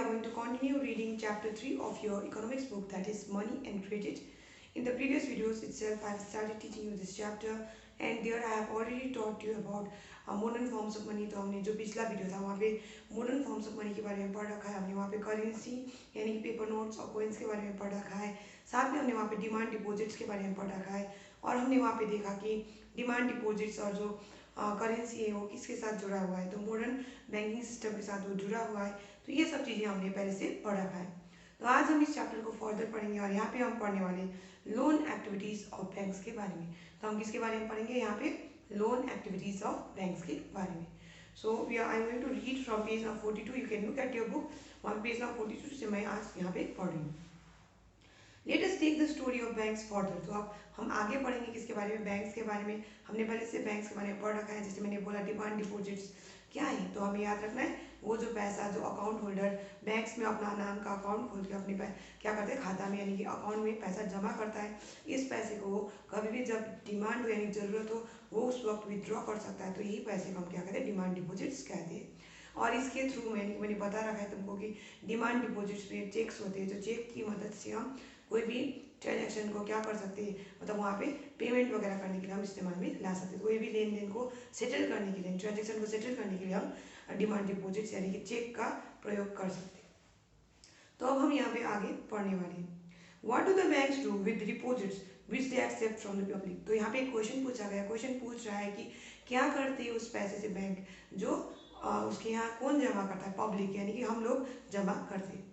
going to continue reading chapter 3 of your economics book, that is Money and Credit. In the previous videos itself, I have started teaching you this chapter, and there I have already taught you about modern forms of money. तो हमने जो पिछला video था वहाँ पे modern forms of money के बारे में पढ़ रखा है, हमने वहाँ पे करेंसी यानी कि पेपर नोट्स और कोइंस के बारे में पढ़ रखा है, साथ में हमने वहाँ पे डिमांड डिपॉजिट्स के बारे में पढ़ रखा है, और हमने वहाँ पे देखा कि डिमांड डिपॉजिट्स और जो करेंसी है वो किसके साथ जुड़ा हुआ है, तो मॉडर्न बैंकिंग सिस्टम के साथ वो जुड़ा हुआ है। तो ये सब चीज़ें हमने पहले से पढ़ रखा है। तो आज हम इस चैप्टर को फर्दर पढ़ेंगे और यहाँ पे हम पढ़ने वाले लोन एक्टिविटीज़ ऑफ बैंक्स के बारे में। तो हम किसके बारे में पढ़ेंगे यहाँ पे? लोन एक्टिविटीज़ ऑफ बैंक्स के बारे में। So we are I am going to read from page number 42। You can look at your book on page number 42 से मैं आज यहाँ पे पढ़ रही हूँ। Let us take the story of banks further. तो अब हम आगे पढ़ेंगे किसके बारे में? बैंक्स के बारे में। हमने पहले से बैंक्स के बारे में पढ़ रखा है, जैसे मैंने बोला डिमांड डिपॉजिट्स क्या है, तो हमें याद रखना है वो जो पैसा जो अकाउंट होल्डर बैंक्स में अपना नाम का अकाउंट खोल के अपने क्या करते हैं, खाता में यानी कि अकाउंट में पैसा जमा करता है। इस पैसे को कभी भी जब डिमांड हो यानी ज़रूरत हो वो उस वक्त विथड्रॉ कर सकता है, तो यही पैसे को हम क्या कहते हैं? डिमांड डिपॉजिट्स कहते हैं। और इसके थ्रू मैंने बता रखा है तुमको कि डिमांड डिपॉजिट्स में चेक्स होते हैं, जो चेक की मदद से हम कोई भी ट्रांजेक्शन को क्या कर सकते हैं, मतलब वहाँ पे पेमेंट वगैरह करने के लिए हम इस्तेमाल में ला सकते हैं। कोई भी लेन देन को सेटल करने के लिए, ट्रांजेक्शन को सेटल करने के लिए हम डिमांड डिपॉजिट्स यानी कि चेक का प्रयोग कर सकते हैं। तो अब हम यहाँ पे आगे पढ़ने वाले हैं। What do the banks do with deposits which they accept from the public. तो यहाँ पे एक क्वेश्चन पूछा गया, क्वेश्चन पूछ रहा है कि क्या करते हैं उस पैसे से बैंक जो उसके यहाँ कौन जमा करता है? पब्लिक यानी कि हम लोग जमा करते हैं।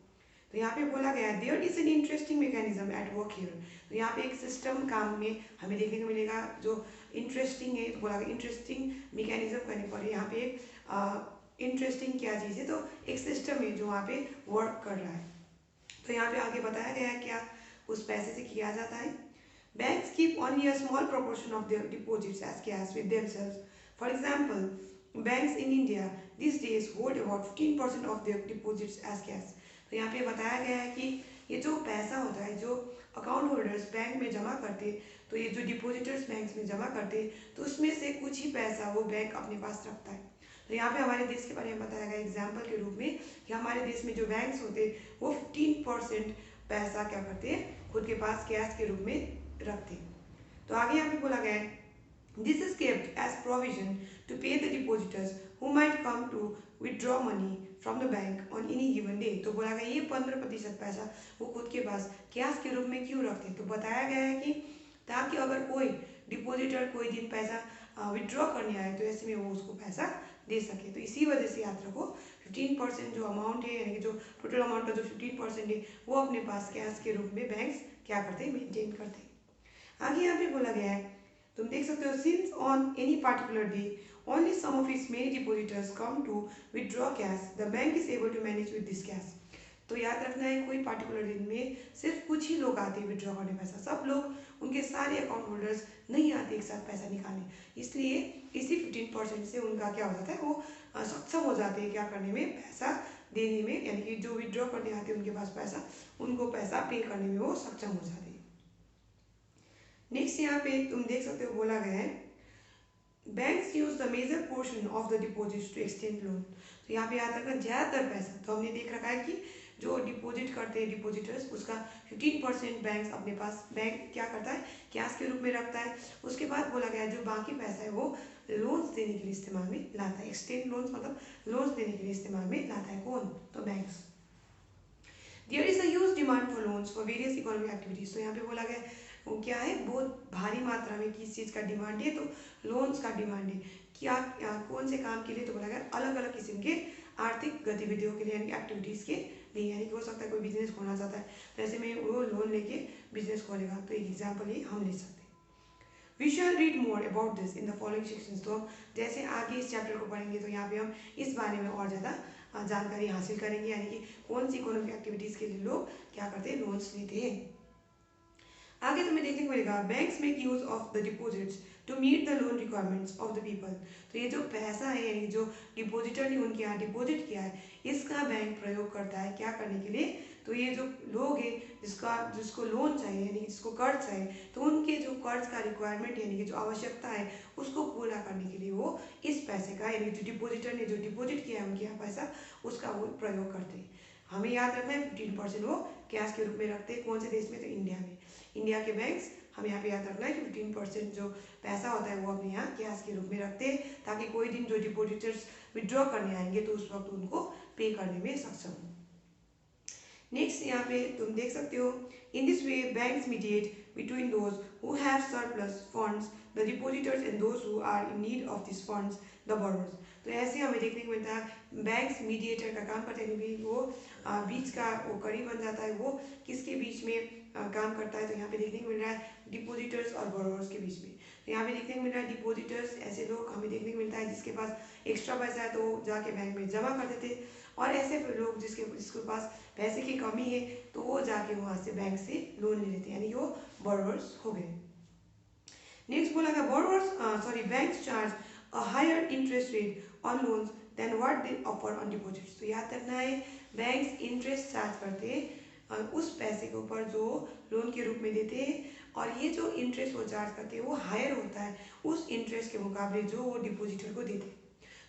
तो यहाँ पे बोला गया है there is an interesting mechanism at work here. तो यहाँ पे एक सिस्टम काम में हमें देखने को मिलेगा जो इंटरेस्टिंग है। तो बोला गया इंटरेस्टिंग मैकेनिज्म करने पर यहाँ पे एक इंटरेस्टिंग क्या चीज़ है, तो एक सिस्टम है जो वहाँ पे वर्क कर रहा है। तो यहाँ पे आगे बताया गया है क्या उस पैसे से किया जाता है। Banks keep only a small proportion of their deposits as cash with themselves. For example banks in India these days hold about 15% of their deposits as cash. तो यहाँ पे बताया गया है कि ये जो पैसा होता है जो अकाउंट होल्डर्स बैंक में जमा करते, तो ये जो डिपॉजिटर्स बैंक्स में जमा करते, तो उसमें से कुछ ही पैसा वो बैंक अपने पास रखता है। तो यहाँ पे हमारे देश के बारे में बताया गया एग्जाम्पल के रूप में कि हमारे देश में जो बैंक्स होते वो 15% पैसा क्या करते हैं, खुद के पास कैश के रूप में रखते। तो आगे यहाँ पे बोला गया है this is kept as provision to pay the depositors who might come to withdraw money from the bank on any given day। तो बोला गया ये 15% पैसा वो खुद के पास कैश के रूप में क्यों रखते, तो बताया गया है कि ताकि अगर कोई डिपॉजिटर कोई दिन पैसा विथड्रॉ करने आए तो ऐसे में वो उसको पैसा दे सके। तो इसी वजह से याद रखो 15% जो अमाउंट है यानी कि जो टोटल अमाउंट का जो 15% है वो अपने पास कैश के रूप में बैंक्स क्या करते हैं, मेंटेन करते हैं। आगे यहाँ पे बोला गया है, तुम देख सकते हो since on any particular day only some of its many depositors come to withdraw cash the bank is able to manage with this cash. तो याद रखना है कोई पार्टिकुलर दिन में सिर्फ कुछ ही लोग आते हैं विथड्रॉ करने पैसा, सब लोग उनके सारे अकाउंट होल्डर्स नहीं आते एक साथ पैसा निकालने, इसलिए इसी 15% से उनका क्या हो जाता है, वो सक्षम हो जाते हैं क्या करने में, पैसा देने में, यानी कि जो विथड्रॉ करने आते हैं उनके पास पैसा, उनको पैसा पे करने में वो सक्षम हो जाते हैं। नेक्स्ट यहाँ पे तुम देख सकते हो बोला गया है banks use the major portion of the deposits to extend loan. तो यहाँ पे याद रखना ज़्यादातर पैसा, तो हमने देख रखा है कि जो डिपॉजिट करते हैं डिपॉजिटर्स उसका 15% बैंक्स अपने पास बैंक क्या करता है, कैश के रूप में रखता है। उसके बाद बोला गया जो बाकी पैसा है वो लोन्स देने के लिए इस्तेमाल में लाता है। एक्सटेंड लोन्स मतलब लोन्स देने के लिए इस्तेमाल में लाता है कौन, तो banks. There is a huge demand for loans for various economic activities. तो यहाँ पे बोला गया वो क्या है, बहुत भारी मात्रा में किस चीज़ का डिमांड है, तो लोन्स का डिमांड है। क्या कौन से काम के लिए, तो बोला गया अलग अलग किस्म के आर्थिक गतिविधियों के लिए यानी एक्टिविटीज़ के लिए, यानी कि हो सकता है कोई बिजनेस खोलना चाहता है तो ऐसे में वो लोन लेके बिजनेस खोलेगा। तो एक एग्जाम्पल ही हम ले सकते हैं। We shall read more about this in the following sections. तो हम जैसे आगे इस चैप्टर को पढ़ेंगे तो यहाँ पे हम इस बारे में और ज़्यादा जानकारी हासिल करेंगे, यानी कि कौन सी इकोनॉमिक एक्टिविटीज़ के लिए लोग क्या करते हैं, लोन्स लेते हैं। आगे तुम्हें देखने को मिलेगा banks make use of the deposits to meet the loan requirements of the people. तो ये जो पैसा है यानी जो डिपॉजिटर ने उनके यहाँ डिपॉजिट किया है इसका बैंक प्रयोग करता है क्या करने के लिए, तो ये जो लोग हैं जिसको लोन चाहिए यानी जिसको कर्ज चाहिए, तो उनके जो कर्ज का रिक्वायरमेंट यानी कि जो आवश्यकता है उसको पूरा करने के लिए वो इस पैसे का यानी जो डिपॉजिटर ने जो डिपॉजिट किया है उनके यहाँ पैसा उसका वो प्रयोग करते हैं। हमें याद रखना है 15% वो कैश के रूप में रखते हैं। कौन से देश में? तो इंडिया में। इंडिया के बैंक्स हमें यहाँ पे याद रखना है कि 15% जो पैसा होता है वो अपने यहाँ कैश के रूप में रखते हैं, ताकि कोई दिन जो डिपोजिटर्स विड्रॉ करने आएंगे तो उस वक्त उनको पे करने में सक्षम हो। नेक्स्ट यहाँ पे तुम देख सकते हो, in this way banks mediate between those who have surplus funds the depositors and those who are in need of this funds the borrowers. तो ऐसे हमें देखने को मिलता है बैंक्स मीडिएटर का काम करते हैं, वो बीच का वो कड़ी बन जाता है। वो किसके बीच में काम करता है? तो यहाँ पे देखने को मिल रहा है डिपोजिटर्स और बोरोवर्स के बीच में। तो यहाँ पे देखने को मिल रहा है डिपोजिटर्स ऐसे लोग हमें देखने को मिलता है जिसके पास एक्स्ट्रा पैसा है तो जाके बैंक में जमा कर देते, और ऐसे लोग जिसके पास पैसे की कमी है तो वो जाके वहाँ से बैंक से लोन ले लेते हैं, यानी वो बोरोवर्स हो गए। नेक्स्ट बोला गया borrowers banks charge a higher interest rate on loans than what they offer on deposits. तो याद रखना है बैंक्स इंटरेस्ट चार्ज करते हैं उस पैसे के ऊपर जो लोन के रूप में देते हैं, और ये जो इंटरेस्ट वो चार्ज करते हैं वो हायर होता है उस इंटरेस्ट के मुकाबले जो वो डिपॉजिटर को देते हैं।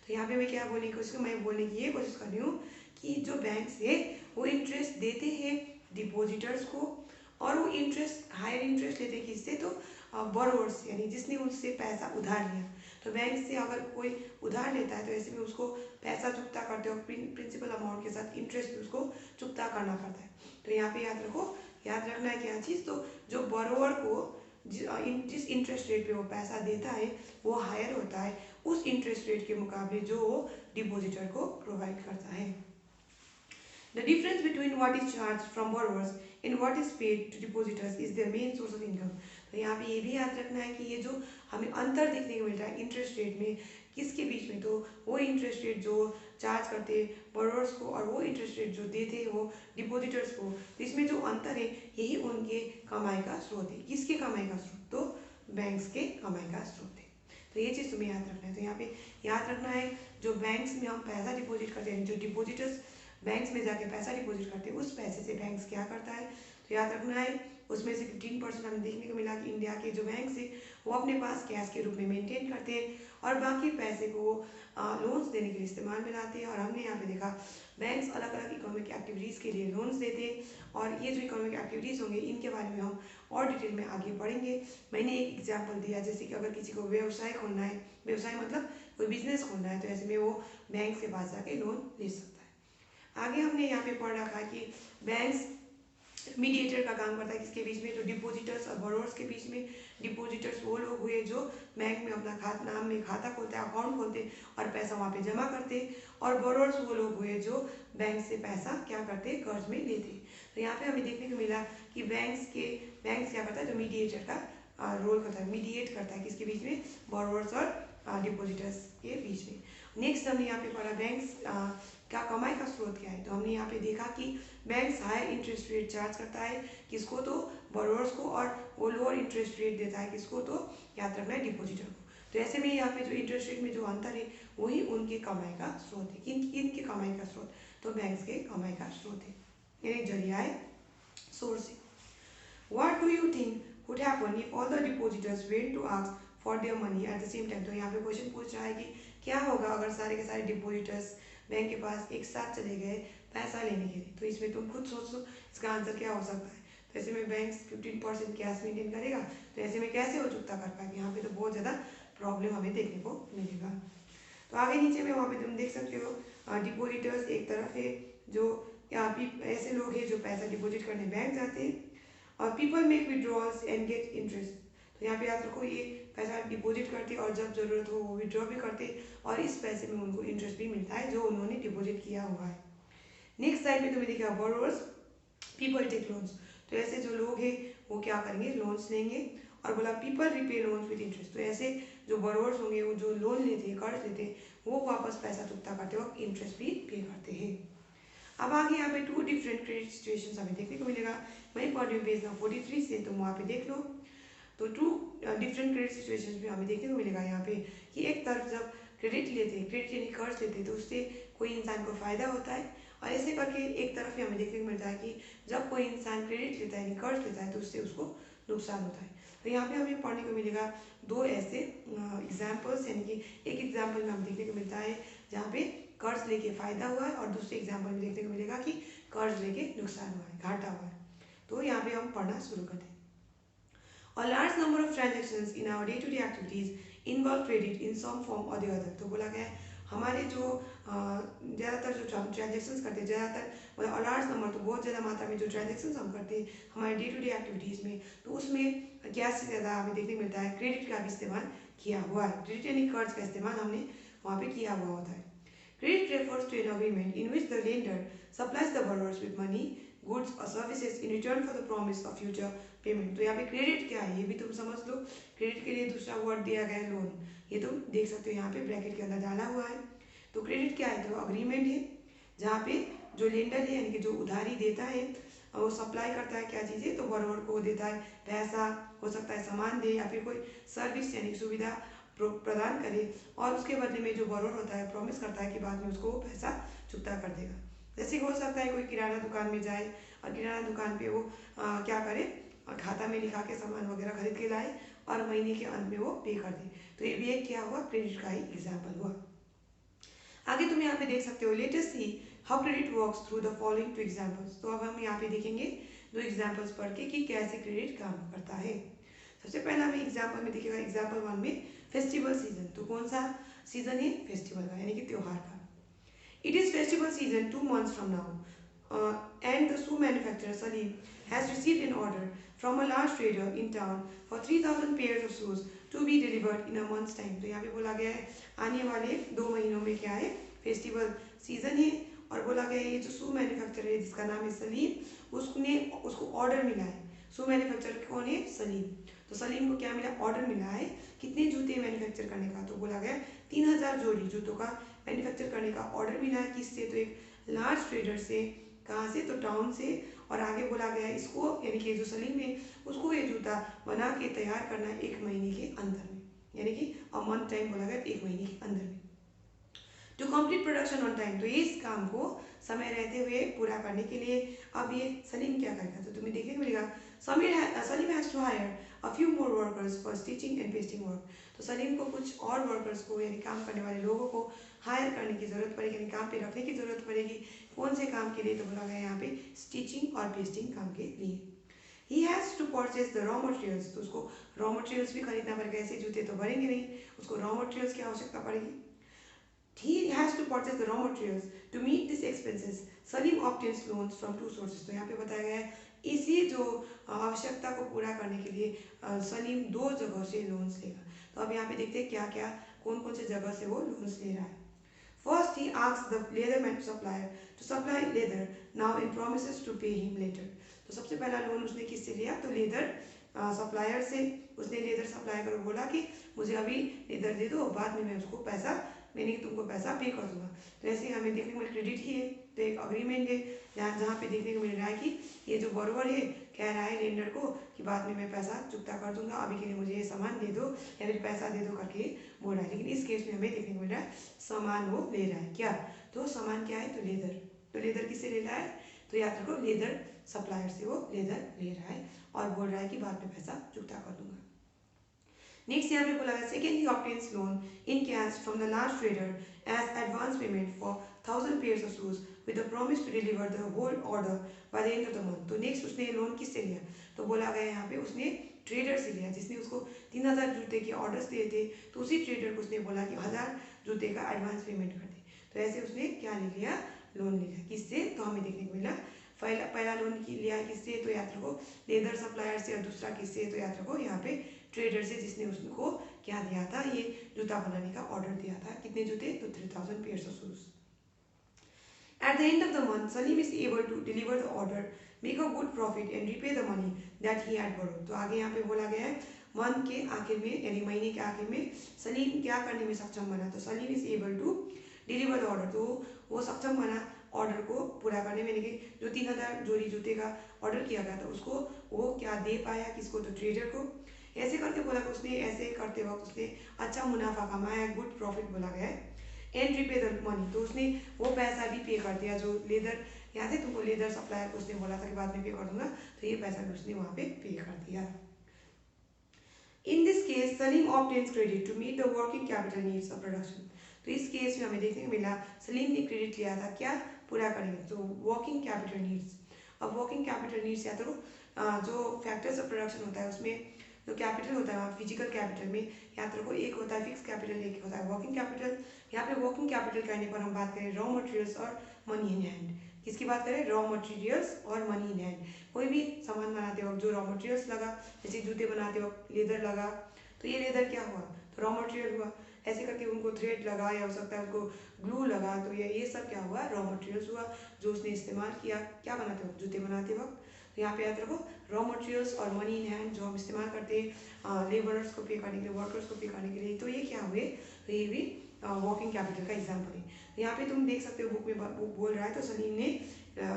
तो यहाँ पे मैं क्या बोलने की कोशिश मैं बोलने की ये कोशिश कर रही हूँ कि जो बैंक है वो इंटरेस्ट देते हैं डिपॉजिटर्स को, और वो इंटरेस्ट हायर इंटरेस्ट लेते हैं किससे? तो बोरोवर्स, यानी जिसने उससे पैसा उधार लिया। तो बैंक से अगर कोई उधार लेता है तो ऐसे में उसको पैसा चुकता करते हो, प्रिंसिपल अमाउंट के साथ इंटरेस्ट भी उसको चुकता करना पड़ता है। तो यहाँ पे याद रखो, याद रखना है क्या चीज़? तो जो बोरोवर को जिस इंटरेस्ट रेट पे वो पैसा देता है वो हायर होता है उस इंटरेस्ट रेट के मुकाबले जो वो डिपॉजिटर को प्रोवाइड करता है। The difference between what is charged from borrowers and what is paid to depositors is their main source of income। तो यहाँ पे ये भी याद रखना है कि ये जो हमें अंतर देखने को मिल रहा है इंटरेस्ट रेट में किसके बीच में? तो वो इंटरेस्ट रेट जो चार्ज करते बोरोवर्स को और वो इंटरेस्ट रेट जो देते हैं वो डिपॉजिटर्स को, तो इसमें जो अंतर है यही उनके कमाई का स्रोत है। किसके कमाई का स्रोत? तो बैंक्स के कमाई का स्रोत है। तो ये चीज़ तुम्हें याद रखना है। तो यहाँ पे याद रखना है जो बैंक्स में हम पैसा डिपॉजिट करते हैं, जो डिपॉजिटर्स बैंक्स में जाके पैसा डिपॉजिट करते हैं उस पैसे से बैंक्स क्या करता है? तो याद रखना है उसमें से 15% हमें देखने को मिला कि इंडिया के जो बैंक्स है वो अपने पास कैश के रूप में मेंटेन करते हैं और बाकी पैसे को लोन्स देने के लिए इस्तेमाल में लाते हैं। और हमने यहाँ पे देखा बैंक्स अलग अलग इकोनॉमिक एक्टिविटीज़ के लिए लोन्स देते हैं, और ये जो इकोनॉमिक एक्टिविटीज़ होंगे इनके बारे में हम और डिटेल में आगे पढ़ेंगे। मैंने एक एग्जाम्पल दिया, जैसे कि अगर किसी को व्यवसाय खोलना है, व्यवसाय मतलब कोई बिजनेस खोलना है, तो ऐसे में वो बैंक के पास जाके लोन ले सकता है। आगे हमने यहाँ पे पढ़ रखा है कि बैंक्स मीडिएटर का काम करता है किसके बीच में? तो डिपॉजिटर्स और बोरोवर्स के बीच में। डिपॉजिटर्स वो लोग हुए जो बैंक में अपना नाम में खाता खोलते हैं, अकाउंट खोलते हैं और पैसा वहाँ पे जमा करते हैं, और बोरोवर्स वो लोग हुए जो बैंक से पैसा क्या करते हैं? कर्ज में लेते हैं। तो यहाँ पे हमें देखने को मिला कि बैंक्स क्या करता है? जो मीडिएटर का रोल करता है, मीडिएट करता है किसके बीच में? बोरोवर्स और डिपॉजिटर्स के बीच में। नेक्स्ट हमने यहाँ पे पढ़ा बैंक्स का कमाई का स्रोत क्या है। तो हमने यहाँ पे देखा कि banks higher interest rate charge करता है किसको? तो बोरोवर्स को, और वो लोअर इंटरेस्ट रेट देता है किसको? तो याद रखना है डिपॉजिटर को। तो ऐसे में यहाँ पे जो इंटरेस्ट रेट में जो अंतर है वही उनके कमाई का स्रोत है। इनके कमाई का स्रोत? तो बैंक्स के कमाई का स्रोत है, यानी जरिया है, सोर्स है। What do you think would happen if all the depositors went to ask for their money at the same time? तो यहाँ पे क्वेश्चन पूछ रहा है कि क्या होगा अगर सारे के सारे डिपॉजिटर्स बैंक के पास एक साथ चले गए पैसा लेने के लिए? तो इसमें तुम खुद सोचो इसका आंसर क्या हो सकता है। तो ऐसे में बैंक 15% कैश मेंटेन करेगा, तो ऐसे में कैसे वो चुकता कर पाएगा? यहाँ पे तो बहुत ज़्यादा प्रॉब्लम हमें देखने को मिलेगा। तो आगे नीचे में वहाँ पे तुम देख सकते हो डिपॉजिटर्स एक तरफ है, जो ऐसे लोग हैं जो पैसा डिपॉजिट करने बैंक जाते हैं, और people make withdrawals and get interest. तो यहाँ पे याद रखो ये पैसा डिपॉजिट करते और जब जरूरत हो वो विड्रॉ भी करते, और इस पैसे में उनको इंटरेस्ट भी मिलता है जो उन्होंने डिपॉजिट किया हुआ है। नेक्स्ट साइड में तुम्हें दिखेगा बोरोवर्स, पीपल टेक लोन्स। तो ऐसे जो लोग हैं वो क्या करेंगे? लोन्स लेंगे, और बोला people repay loans with interest. तो ऐसे जो बोरोवर्स होंगे वो जो लोन लेते हैं, कर्ज लेते हैं, वो वापस पैसा चुकता करते वक्त इंटरेस्ट भी पे करते हैं। अब आगे यहाँ पे 2 डिफरेंट क्रेडिट सिचुएशंस हमें देखने को मिलेगा। मैं पढ़ रही हूँ पेज नंबर 43 से, तुम वहाँ पे देख लो। तो 2 डिफरेंट क्रेडिट सिचुएशंस में हमें देखने को मिलेगा यहाँ पे कि एक तरफ जब क्रेडिट लेते हैं, क्रेडिट यानी कर्ज लेते हैं, तो उससे कोई इंसान को फायदा होता है, और ऐसे करके एक तरफ ही हमें देखने को मिलता है कि जब कोई इंसान क्रेडिट लेता है यानी कर्ज लेता है तो उससे उसको नुकसान होता है। तो यहाँ पे हमें पढ़ने को मिलेगा 2 ऐसे एग्जाम्पल्स, यानी कि एक एग्जाम्पल में हम देखने को मिलता है जहाँ पे कर्ज लेके फायदा हुआ है, और दूसरे एग्जाम्पल में देखने को मिलेगा कि कर्ज लेके नुकसान हुआ है, घाटा हुआ है। तो यहाँ पे हम पढ़ना शुरू करते हैं। A large number of transactions in our day-to-day activities involve credit in some form or the other। तो बोला गया है हमारे जो ज़्यादातर जो ट्रांजेक्शन्स करते हैं, ज़्यादातर मतलब लार्ज नंबर, तो बहुत ज़्यादा मात्रा में जो ट्रांजेक्शन्स हम करते हैं हमारे डे टू डे एक्टिविटीज़ में, तो उसमें क्या से ज़्यादा हमें देखने को मिलता है क्रेडिट का भी इस्तेमाल किया हुआ है। क्रेडिट यानी कर्ज का इस्तेमाल हमने वहाँ पे किया हुआ होता है। Credit refers to an agreement in which the lender supplies the borrowers with money, goods or services in return for the promise of future payment। तो यहाँ पे क्रेडिट क्या है ये भी तुम समझ लो। क्रेडिट के लिए दूसरा वर्ड दिया गया है लोन, ये तुम देख सकते हो यहाँ पे ब्रैकेट के अंदर डाला हुआ है। तो क्रेडिट क्या है, तो अग्रीमेंट है जहाँ पे जो लेंडर है यानी कि जो उधारी देता है वो सप्लाई करता है क्या चीज़ें, तो बॉरोवर को देता है पैसा, हो सकता है सामान दे या फिर कोई सर्विस यानी सुविधा प्रदान करे, और उसके बदले में जो बॉरोवर होता है प्रॉमिस करता है कि बाद में उसको वो पैसा चुकता कर देगा। जैसे हो सकता है कोई किराना दुकान में जाए और किराना दुकान पे वो क्या करे, खाता में लिखा के सामान वगैरह खरीद के लाए और महीने के अंत में वो पे कर दे। तो ये भी एक क्या हुआ, क्रेडिट का ही एग्जाम्पल हुआ। आगे तुम यहाँ पे देख सकते हो, let us see how credit works through the following two examples. तो अब हम यहाँ पे देखेंगे दो एग्जाम्पल्स पढ़ के कि कैसे क्रेडिट काम करता है। सबसे पहला हमें एग्जाम्पल में दिखेगा, एग्जाम्पल 1 में फेस्टिवल सीजन। तो कौन सा सीजन है, फेस्टिवल का यानी कि त्योहार का। It is festival season 2 months from now and the shoe manufacturer Salim has received an order from a large trader in town for 3000 pairs of shoes to be delivered in a month's time। तो यहाँ पे बोला गया है आने वाले 2 महीनों में क्या है, फेस्टिवल सीजन है, और बोला गया है ये जो शू मैन्युफैक्चरर है जिसका नाम है सलीम, उसको ऑर्डर मिला है। शू मैन्युफैक्चरर कौन है, सलीम। तो सलीम को क्या मिला, ऑर्डर मिला है कितने जूते मैन्युफैक्चर करने का, तो बोला गया 3000 जोड़ी जूतों का मैन्युफैक्चर करने का ऑर्डर मिला है। किससे, तो एक लार्ज ट्रेडर से। कहाँ से, तो टाउन से। और आगे बोला गया है इसको यानी कि जो सलीम है उसको ये जूता बना के तैयार करना है 1 महीने के अंदर में, यानी कि अ मंथ टाइम बोला गया 1 महीने के अंदर में। To complete production on time, तो इस काम को समय रहते हुए पूरा करने के लिए अब ये सलीम क्या करेगा, तो तुम्हें देखने को मिलेगा Salim has to hire a few more workers for stitching and pasting work. तो सलीम को कुछ और वर्कर्स को यानी काम करने वाले लोगों को हायर करने की जरूरत पड़ेगी, यानी काम पे रखने की जरूरत पड़ेगी। कौन से काम के लिए, तो बोला गया यहाँ पे स्टिचिंग और पेस्टिंग काम के लिए। He has to purchase the raw materials, तो उसको रॉ मटेरियल्स भी खरीदना पड़ेगा, ऐसे जूते तो भरेंगे नहीं, उसको रॉ मटेरियल्स की आवश्यकता पड़ेगी। He has to purchase the raw materials to meet these expenses. Salim obtains loans from 2 sources। तो यहाँ पे बताया गया है इसी जो आवश्यकता को पूरा करने के लिए सलीम 2 जगहों से लोन्स लेगा। तो अब यहाँ पे देखते हैं क्या क्या कौन कौन से जगह से वो लोन्स ले रहा है। First, he asks the leather supplier to supply leather now and promises to pay him later। तो सबसे पहला लोन उसने किससे लिया, तो लेदर सप्लायर से। उसने लेदर सप्लायर को बोला कि मुझे अभी लेदर दे दो, बाद में मैं उसको पैसा मैंने तुमको पैसा पे कर दूंगा। तो ऐसे हमें देखने को मिल क्रेडिट ही है, तो एक अग्रीमेंट है जहाँ पे देखने को मिल रहा है कि ये जो बॉरोवर है कह रहा है लेंडर को कि बाद में मैं पैसा चुकता कर दूंगा, अभी के लिए मुझे ये सामान दे दो या फिर पैसा दे दो करके बोल रहा है। लेकिन इस केस में हमें देखने को मिल रहा है सामान वो ले रहा है। क्या, तो सामान क्या है, तो लेदर। तो लेदर किससे ले रहा है, तो याद रखो लेदर सप्लायर से वो लेदर ले रहा है और बोल रहा है कि बाद में पैसा चुकता कर दूंगा। नेक्स्ट यहाँ पे बोला है second, he obtains loan in cash from the large trader as advance payment for 1000 pairs of shoes with a promise to deliver the whole order by the end of the month. तो next उसने loan किससे लिया, तो बोला गया यहाँ पे उसने ट्रेडर से लिया जिसने उसको 3000 जूते के ऑर्डर्स दिए थे। तो उसी ट्रेडर को उसने बोला कि 1000 जूते का एडवांस पेमेंट कर दे। तो ऐसे उसने क्या ले लिया, लोन ले लिया। किससे, तो हमें देखने को मिला पहला लोन लिया है किससे, तो याद रखो लेदर सप्लायर से, और दूसरा किससे, तो याद रखो यहाँ पे ट्रेडर से जिसने उसको क्या दिया था, ये जूता बनाने का ऑर्डर दिया था। कितने जूते, तो 3000 pairs of shoes. At the end of the month, Salim is able to deliver the order, make a good profit and repay the money that he had borrowed। तो आगे यहाँ पे बोला गया है मंथ के आखिर में यानी महीने के आखिर में सलीम क्या करने में सक्षम बना, तो Salim is able to deliver the order. तो वो सक्षम बना ऑर्डर को पूरा करने में, यानी कि जो 3000 जोड़ी जूते का ऑर्डर किया गया था उसको वो क्या दे पाया, किसको, तो ट्रेडर को। ऐसे करके बोला कि उसने ऐसे करते वक्त उसने अच्छा मुनाफा कमाया, गुड प्रॉफिट बोला गया है। एंड रिपे द मनी, तो उसने वो पैसा भी पे कर दिया जो लेदर, याद है तुमको लेदर सप्लायर को उसने बोला था कि बाद में पे कर दूंगा, तो ये पैसा भी उसने वहाँ पे कर दिया। In this case, Salim obtains credit to meet the working capital needs of production। तो इस केस में हमें देखने को मिला सलीम ने क्रेडिट लिया था क्या पूरा करने के, तो वर्किंग कैपिटल नीड्स। अब वर्किंग कैपिटल नीड्स या तो जो फैक्टर्स ऑफ प्रोडक्शन होता है उसमें जो कैपिटल होता है वहाँ फिजिकल कैपिटल में या तो एक होता है फिक्स कैपिटल, एक होता है वर्किंग कैपिटल। यहाँ पे वर्किंग कैपिटल कहने पर हम बात करें रॉ मटेरियल्स और मनी इन हैंड। किसकी बात करें? रॉ मटेरियल्स और मनी इन हैंड। कोई भी सामान बनाते वक्त जो रॉ मटेरियल्स लगा, जैसे जूते बनाते वक्त लेदर लगा, तो ये लेदर क्या हुआ? तो रॉ मटेरियल हुआ। ऐसे करके उनको थ्रेड लगा या हो सकता है उनको ग्लू लगा, तो ये सब क्या हुआ? रॉ मटेरियल्स हुआ जो उसने इस्तेमाल किया क्या बनाते वक्त? जूते बनाते वक्त। तो यहाँ पे याद रखो रॉ मटेरियल्स और मनी इन हैंड जो हम इस्तेमाल करते हैं लेबरर्स को पे करने के लिए, वर्कर्स को पे करने के लिए, तो ये क्या हुए? तो ये भी वर्किंग कैपिटल का एग्जाम्पल है। तो यहाँ पे तुम देख सकते हो बुक में बोल रहा है तो सलीम ने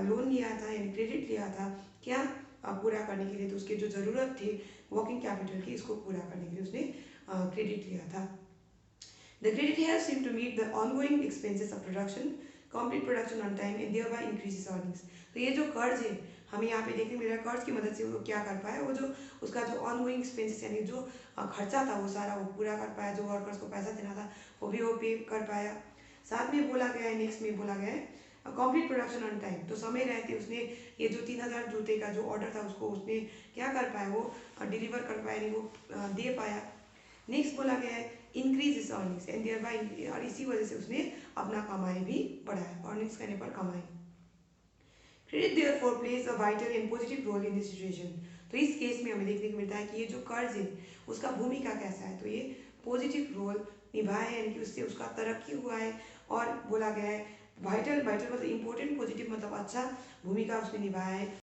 लोन लिया था यानी क्रेडिट लिया था क्या पूरा करने के लिए, तो उसके जो ज़रूरत थे वर्किंग कैपिटल की इसको पूरा करने के लिए उसने क्रेडिट लिया था। The credit helps him to meet the ongoing expenses of production, complete production on time and thereby increases earnings. तो ये जो कर्ज है हमें यहाँ पे देखने मिल रहा है, कर्ज की मदद से वो क्या कर पाया, वो जो उसका जो ऑनगोइंग एक्सपेंसेस यानी जो खर्चा था वो सारा वो पूरा कर पाया, जो वर्कर्स को पैसा देना था वो भी वो पे कर पाया। साथ में बोला गया है, नेक्स्ट में बोला गया है कंप्लीट प्रोडक्शन ऑन टाइम, तो समय रहते उसने ये जो 3000 जूते का जो ऑर्डर था उसको उसने क्या कर पाया, वो डिलीवर कर पाया, यानी वो दे पाया। नेक्स्ट बोला गया है increase his earnings and thereby, और इसी वजह से उसने अपना कमाई भी बढ़ाया, अर्निंग्स करने पर कमाई। Credit therefore plays a vital and positive role in this situation. तो इस केस में हमें देखने को मिलता है कि ये जो कर्ज है उसका भूमिका कैसा है, तो ये पॉजिटिव रोल निभाया है, यानी कि उससे उसका तरक्की हुआ है। और बोला गया है वाइटल, वाइटल मतलब इंपॉर्टेंट, पॉजिटिव मतलब अच्छा भूमिका उसने निभाया है।